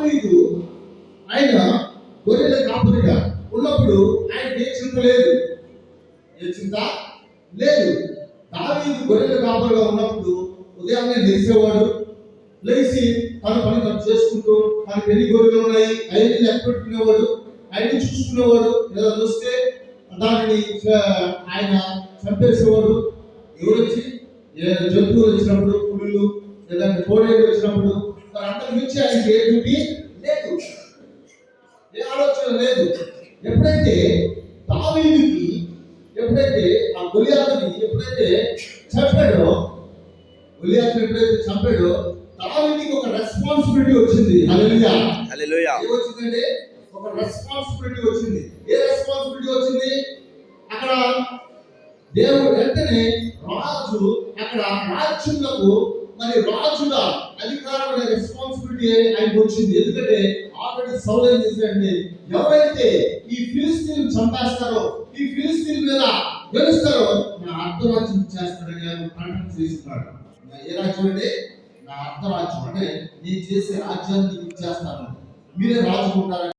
దావీదు ఆయన గొర్రెల కాపురిగా ఉన్నప్పుడు ఆయనకి ఏ చింత లేదు. ఏ చింత లేదు. దావీదు గొర్రెల కాపురిగా ఉన్నప్పుడు ఉదయాన్నే లేచేవాడు. లేచి తన పని తను చేసుకుంటూ తనకి ఎన్ని గొర్రెలు ఉన్నాయి అవన్నీ లెక్క పెట్టుకునేవాడు. అవన్నీ చూసుకునేవాడు. ఏదో వస్తే దానిని ఆయన చంపేసేవాడు. ఎవరు వచ్చి జంతువులు వచ్చినప్పుడు, పులులు లేదంటే కోడేళ్ళు వచ్చినప్పుడు అంతకు మించి ఆయనకి ఏ డ్యూటీ లేదు, ఏ ఆలోచన లేదు. ఎప్పుడైతే దావీదుకి ఎప్పుడైతే ఆ గొలియాతుని చంపాడో, దావీదుకి ఒక రెస్పాన్సిబిలిటీ వచ్చింది. హల్లెలూయా హల్లెలూయా. ఏమొచ్చిందంటే ఒక రెస్పాన్సిబిలిటీ వచ్చింది. ఏ రెస్పాన్సిబిలిటీ వచ్చింది? అక్కడ దేవుడు వెంటనే రాజు అక్కడ రాజ్యంలో మరి రాజుల అధికారం అనే రెస్పాన్సిబిలిటీ ఆయనకు వచ్చింది. ఎందుకంటే ఆల్రెడీ సౌలు ఏం చేశాడంటే ఎవరైతే ఈ ఫిలిస్తీన్ చంపేస్తారో, ఈ ఫిలిస్తీన్ మీద గెలుస్తారో నా అర్ధరాజ్యం చేస్తాడని ఆయన ప్రకటన చేస్తున్నాడు. ఏ రాజ్యం అంటే నా అర్ధరాజ్యం, అంటే నేను చేసే రాజ్యాన్ని ఇచ్చేస్తాను, మీరే రాజుకుంటారని